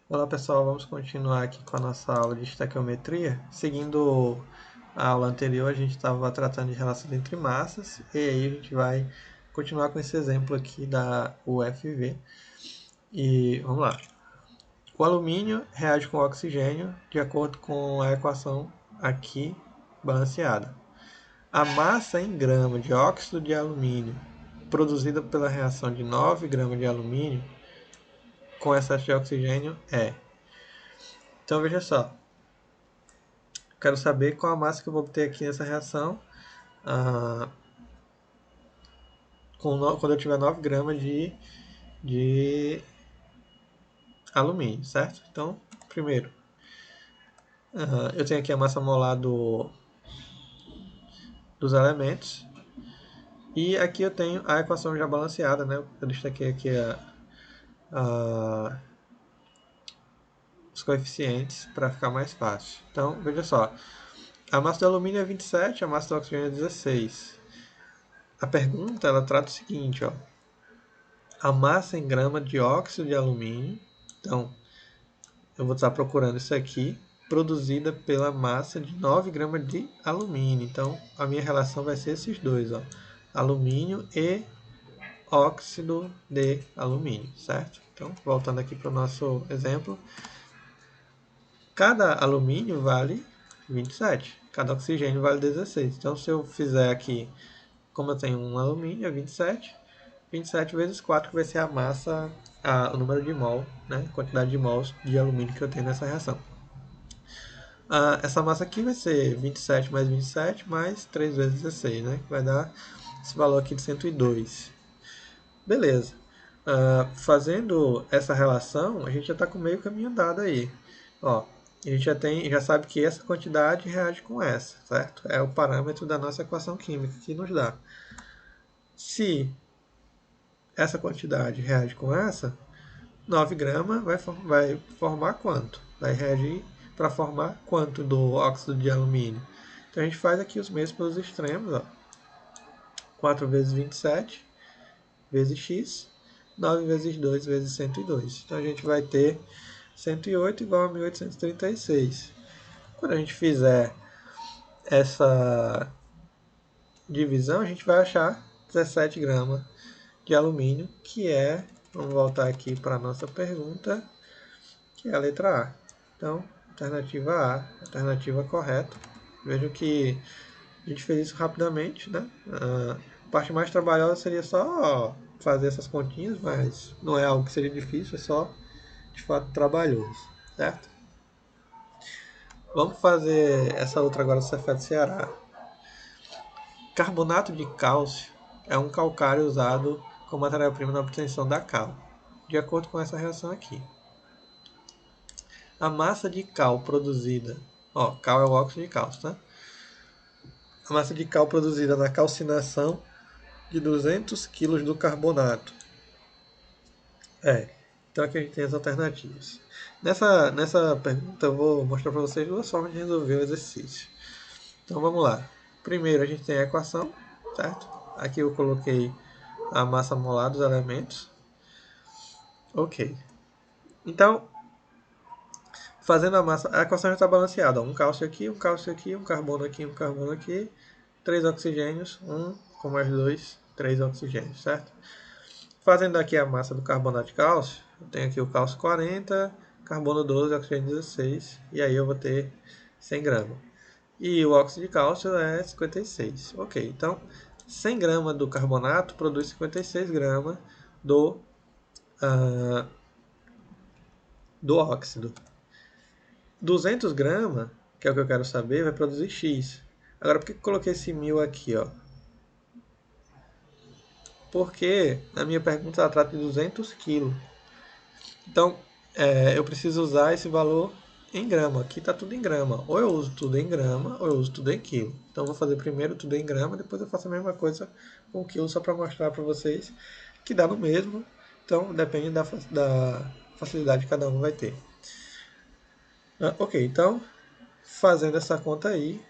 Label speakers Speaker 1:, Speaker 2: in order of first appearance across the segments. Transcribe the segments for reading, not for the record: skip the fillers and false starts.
Speaker 1: Olá pessoal, vamos continuar aqui com a nossa aula de estequiometria. Seguindo a aula anterior, a gente estava tratando de relações entre massas, e aí a gente vai continuar com esse exemplo aqui da UFV. E vamos lá. O alumínio reage com o oxigênio de acordo com a equação aqui balanceada. A massa em grama de óxido de alumínio produzida pela reação de 9 gramas de alumínio com excesso de oxigênio é. Então veja só, quero saber qual a massa que eu vou obter aqui nessa reação ah, quando eu tiver 9 gramas de alumínio, certo? Então, primeiro, eu tenho aqui a massa molar dos elementos. E aqui eu tenho a equação já balanceada, né? Eu destaquei aqui os coeficientes para ficar mais fácil. Então, veja só. A massa do alumínio é 27, a massa do oxigênio é 16. A pergunta, ela trata o seguinte, ó. A massa em grama de óxido de alumínio. Então, eu vou estar procurando isso aqui, produzida pela massa de 9 gramas de alumínio. Então, a minha relação vai ser esses dois, ó. Alumínio e óxido de alumínio, certo? Então, voltando aqui para o nosso exemplo, cada alumínio vale 27, cada oxigênio vale 16. Então, se eu fizer aqui, como eu tenho um alumínio, é 27 vezes 4, que vai ser a massa, o número de mol, né? A quantidade de mols de alumínio que eu tenho nessa reação. Essa massa aqui vai ser 27 mais 27 mais 3 vezes 16, né? Que vai dar esse valor aqui de 102. Beleza. Fazendo essa relação, a gente já está com meio caminho andado aí. Ó, a gente já sabe que essa quantidade reage com essa, certo? É o parâmetro da nossa equação química que nos dá. Se essa quantidade reage com essa, 9 gramas vai formar quanto? Vai reagir para formar quanto do óxido de alumínio? Então a gente faz aqui os meios pelos extremos. Ó. 4 vezes 27 vezes x, 9 vezes 2 vezes 102. Então a gente vai ter 108 igual a 1836. Quando a gente fizer essa divisão, a gente vai achar 17 gramas de alumínio, que é, vamos voltar aqui para a nossa pergunta, que é a letra A. Então, alternativa A, alternativa correta. Vejam que a gente fez isso rapidamente, né? A parte mais trabalhosa seria só fazer essas continhas, mas não é algo que seria difícil, é só de fato trabalhoso, certo? Vamos fazer essa outra agora do Cefet Ceará. Carbonato de cálcio é um calcário usado como matéria-prima na obtenção da cal, de acordo com essa reação aqui. A massa de cal produzida, cal é o óxido de cálcio, tá? A massa de cal produzida na calcinação de 200 kg do carbonato. Então aqui a gente tem as alternativas. Nessa pergunta eu vou mostrar para vocês duas formas de resolver o exercício. Então vamos lá. Primeiro a gente tem a equação, certo? Aqui eu coloquei a massa molar dos elementos. Ok. Então, fazendo a massa, a equação já está balanceada. Um cálcio aqui, um cálcio aqui, um carbono aqui, um carbono aqui. 3 oxigênios, 1 com mais 2, 3 oxigênios, certo? Fazendo aqui a massa do carbonato de cálcio, eu tenho aqui o cálcio 40, carbono 12, oxigênio 16, e aí eu vou ter 100 gramas. E o óxido de cálcio é 56. Ok, então 100 gramas do carbonato produz 56 gramas do, uh, do óxido. 200 gramas, que é o que eu quero saber, vai produzir X. Agora, por que eu coloquei esse 1000 aqui? Ó? Porque a minha pergunta ela trata de 200 kg. Então, eu preciso usar esse valor em grama. Aqui está tudo em grama. Ou eu uso tudo em grama, ou eu uso tudo em quilo. Então, eu vou fazer primeiro tudo em grama, depois eu faço a mesma coisa com quilo, só para mostrar para vocês que dá no mesmo. Então, depende da facilidade que cada um vai ter. Ok, então, fazendo essa conta aí,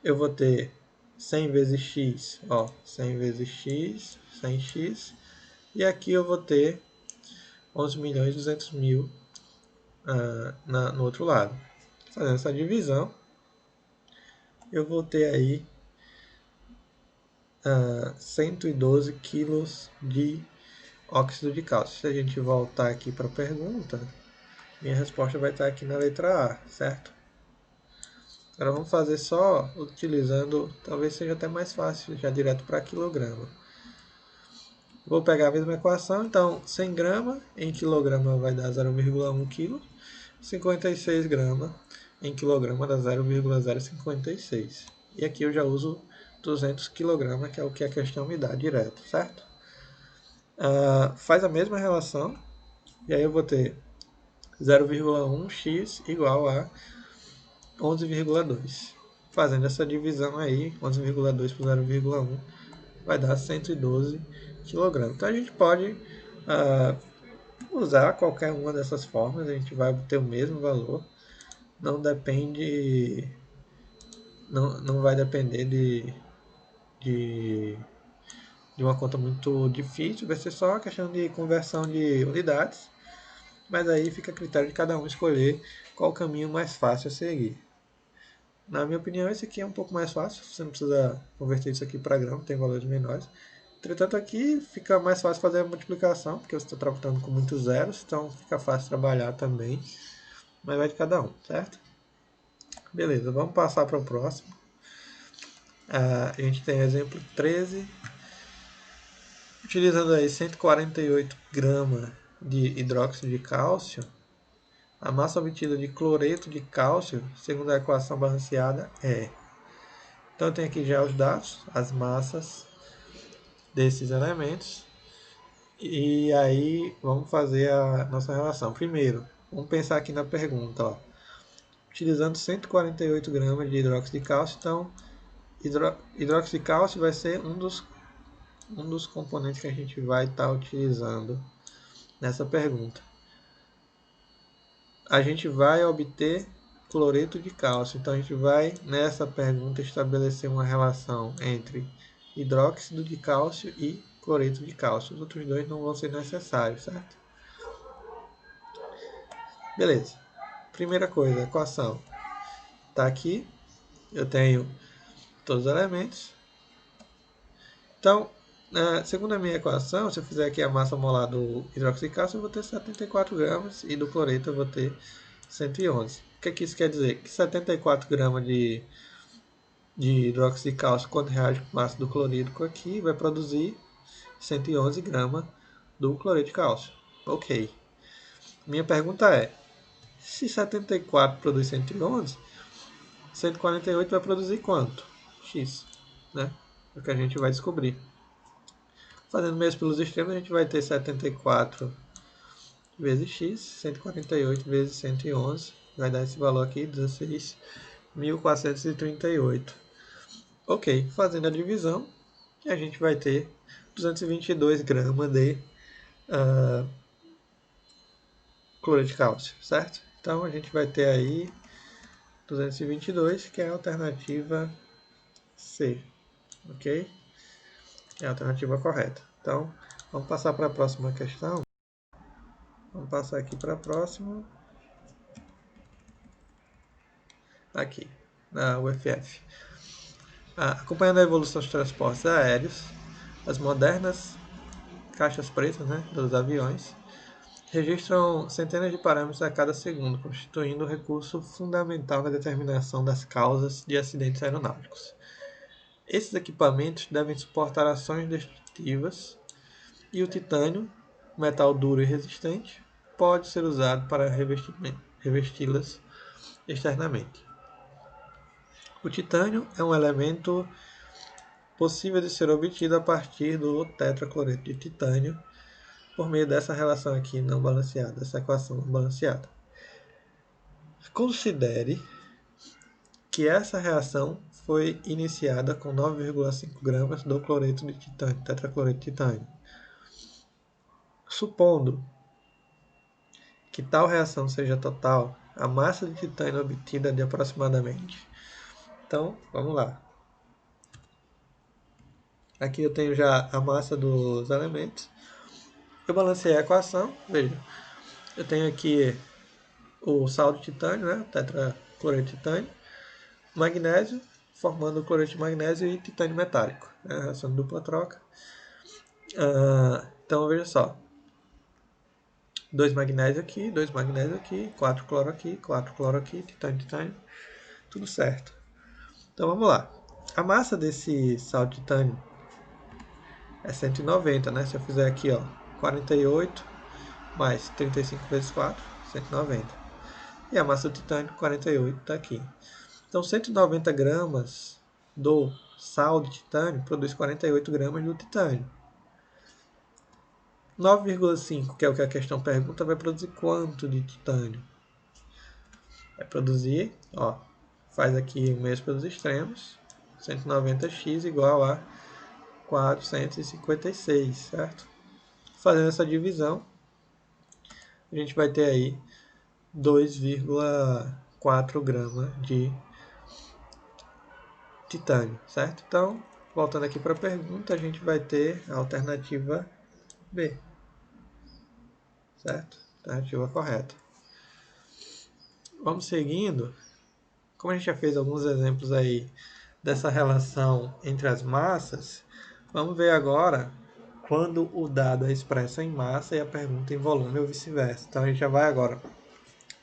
Speaker 1: eu vou ter 100 vezes x, 100 vezes x, 100x, e aqui eu vou ter 11.200.000 no outro lado. Fazendo essa divisão, eu vou ter aí 112 quilos de óxido de cálcio. Se a gente voltar aqui para a pergunta, minha resposta vai estar aqui na letra A, certo? Agora vamos fazer só utilizando, talvez seja até mais fácil, já direto para quilograma. Vou pegar a mesma equação, então 100 gramas em quilograma vai dar 0,1 kg, 56 gramas em quilograma dá 0,056. E aqui eu já uso 200 kg, que é o que a questão me dá direto, certo? Faz a mesma relação, e aí eu vou ter 0,1x igual a 11,2. Fazendo essa divisão aí, 11,2 por 0,1 vai dar 112 kg. Então a gente pode usar qualquer uma dessas formas, a gente vai obter o mesmo valor. Não depende, não vai depender de uma conta muito difícil, vai ser só uma questão de conversão de unidades, mas aí fica a critério de cada um escolher qual o caminho mais fácil a seguir. Na minha opinião, esse aqui é um pouco mais fácil, você não precisa converter isso aqui para grama, tem valores menores. Entretanto, aqui fica mais fácil fazer a multiplicação, porque você está trabalhando com muitos zeros, então fica fácil trabalhar também, mas vai de cada um, certo? Beleza, vamos passar para o próximo. A gente tem exemplo 13, utilizando aí 148 gramas de hidróxido de cálcio, a massa obtida de cloreto de cálcio, segundo a equação balanceada, é... Então eu tenho aqui já os dados, as massas desses elementos, e aí vamos fazer a nossa relação. Primeiro, vamos pensar aqui na pergunta, ó. Utilizando 148 gramas de hidróxido de cálcio, então hidróxido de cálcio vai ser um dos componentes que a gente vai estar utilizando nessa pergunta. A gente vai obter cloreto de cálcio, então a gente vai nessa pergunta estabelecer uma relação entre hidróxido de cálcio e cloreto de cálcio. Os outros dois não vão ser necessários, certo? Beleza. Primeira coisa, a equação está aqui. Eu tenho todos os elementos. Então, segundo a minha equação, se eu fizer aqui a massa molar do hidróxido de cálcio, eu vou ter 74 gramas e do cloreto eu vou ter 111. O que isso quer dizer? Que 74 gramas de hidróxido de cálcio, quando reage com o ácido clorídrico aqui, vai produzir 111 gramas do cloreto de cálcio. Ok. Minha pergunta é, se 74 produz 111, 148 vai produzir quanto? X, né? É o que a gente vai descobrir. Fazendo mesmo pelos extremos, a gente vai ter 74 vezes x, 148 vezes 111, vai dar esse valor aqui, 16.438. Ok, fazendo a divisão, a gente vai ter 222 gramas de cloreto de cálcio, certo? Então a gente vai ter aí 222, que é a alternativa C, ok? É a alternativa correta. Então, vamos passar para a próxima questão. Vamos passar aqui para a próxima. Aqui, na UFF. Acompanhando a evolução dos transportes aéreos, as modernas caixas pretas, né, dos aviões registram centenas de parâmetros a cada segundo, constituindo um recurso fundamental na determinação das causas de acidentes aeronáuticos. Esses equipamentos devem suportar ações destrutivas e o titânio, metal duro e resistente, pode ser usado para revesti-las externamente. O titânio é um elemento possível de ser obtido a partir do tetracloreto de titânio por meio dessa relação aqui não balanceada, essa equação não balanceada. Considere que essa reação foi iniciada com 9,5 gramas do cloreto de titânio, tetracloreto de titânio. Supondo que tal reação seja total, a massa de titânio obtida é de aproximadamente. Então, vamos lá. Aqui eu tenho já a massa dos elementos. Eu balancei a equação, veja. Eu tenho aqui o sal de titânio, né, tetracloreto de titânio, magnésio, formando o cloreto de magnésio e titânio metálico, né, reação de dupla troca. Então veja só, 2 magnésio aqui, 4 cloro aqui, titânio, titânio, tudo certo. Então vamos lá. A massa desse sal de titânio é 190, né? Se eu fizer aqui, ó, 48 mais 35 vezes 4, 190. E a massa do titânio, 48, está aqui. Então 190 gramas do sal de titânio produz 48 gramas do titânio. 9,5, que é o que a questão pergunta, vai produzir quanto de titânio? Vai produzir, ó, faz aqui o mesmo pelos extremos, 190x igual a 456, certo? Fazendo essa divisão, a gente vai ter aí 2,4 gramas de titânio, certo? Então, voltando aqui para a pergunta, a gente vai ter a alternativa B, certo? Alternativa correta. Vamos seguindo. Como a gente já fez alguns exemplos aí dessa relação entre as massas, vamos ver agora quando o dado é expresso em massa e a pergunta em volume ou vice-versa. Então a gente já vai agora.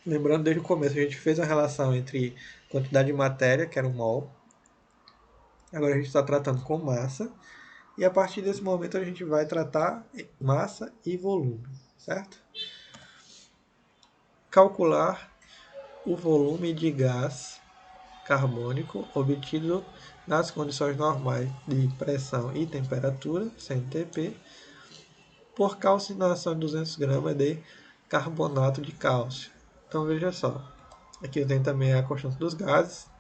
Speaker 1: Lembrando, desde o começo, a gente fez a relação entre quantidade de matéria, que era um mol. Agora a gente está tratando com massa. E a partir desse momento a gente vai tratar massa e volume, certo? Calcular o volume de gás carbônico obtido nas condições normais de pressão e temperatura, CNTP, por calcinação de 200 gramas de carbonato de cálcio. Então veja só, aqui tem também a constante dos gases.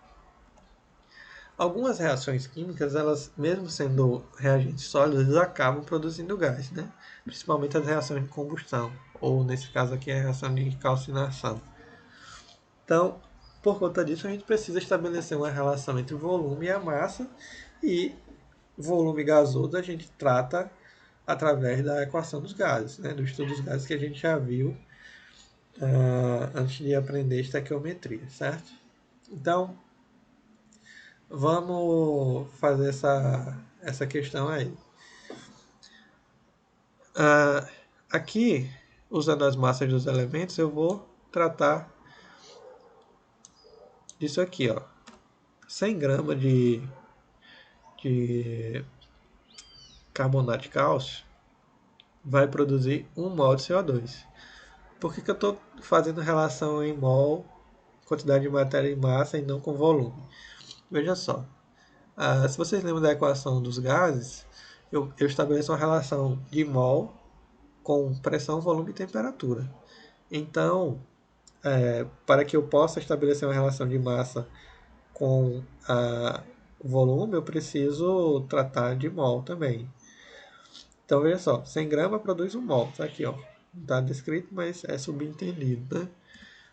Speaker 1: Algumas reações químicas, elas, mesmo sendo reagentes sólidos, eles acabam produzindo gás, né? Principalmente as reações de combustão, ou nesse caso aqui a reação de calcinação. Então, por conta disso, a gente precisa estabelecer uma relação entre o volume e a massa, e volume gasoso a gente trata através da equação dos gases, né? Do estudo dos gases que a gente já viu antes de aprender estequiometria, certo? Então, vamos fazer essa questão aí. Aqui, usando as massas dos elementos, eu vou tratar disso aqui, ó. 100 gramas de carbonato de cálcio vai produzir 1 mol de CO2. Por que eu estou fazendo relação em mol, quantidade de matéria e massa, e não com volume? Veja só. Se vocês lembram da equação dos gases, eu estabeleço uma relação de mol com pressão, volume e temperatura. Então, para que eu possa estabelecer uma relação de massa com o volume, eu preciso tratar de mol também. Então, veja só, 100 gramas produz 1 mol. Está aqui, ó. Não está descrito, mas é subentendido, né?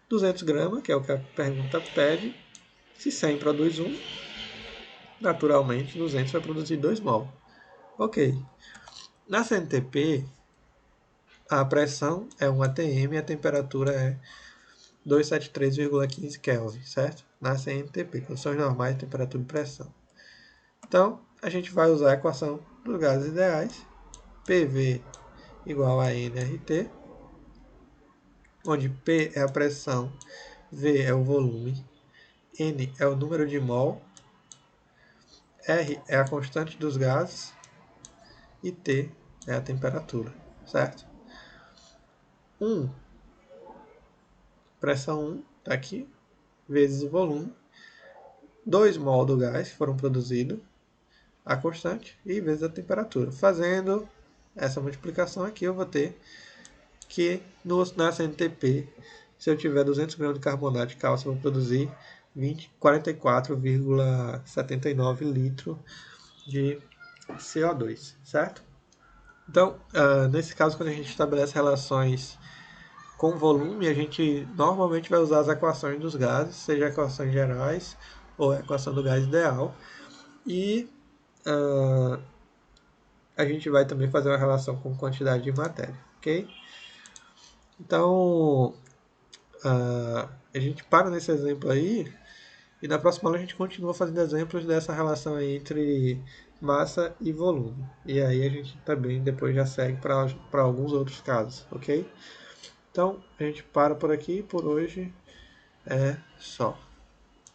Speaker 1: 200 gramas, que é o que a pergunta pede. Se 100 produz 1, naturalmente 200 vai produzir 2 mol. Ok. Na CNTP, a pressão é 1 atm e a temperatura é 273,15 Kelvin, certo? Na CNTP, condições normais de temperatura e pressão. Então, a gente vai usar a equação dos gases ideais, PV igual a nRT, onde P é a pressão, V é o volume, N é o número de mol, R é a constante dos gases e T é a temperatura, certo? 1, pressão 1, está aqui, vezes o volume, 2 mol do gás foram produzidos, a constante, e vezes a temperatura. Fazendo essa multiplicação aqui, eu vou ter que na CNTP, se eu tiver 200 gramas de carbonato de cálcio, eu vou produzir 44,79 litros de CO2, certo? Então, nesse caso, quando a gente estabelece relações com volume, a gente normalmente vai usar as equações dos gases, seja equações gerais ou a equação do gás ideal. E a gente vai também fazer uma relação com quantidade de matéria, ok? Então, a gente para nesse exemplo aí e na próxima aula a gente continua fazendo exemplos dessa relação aí entre massa e volume. E aí a gente também depois já segue para alguns outros casos, ok? Então a gente para por aqui, por hoje é só.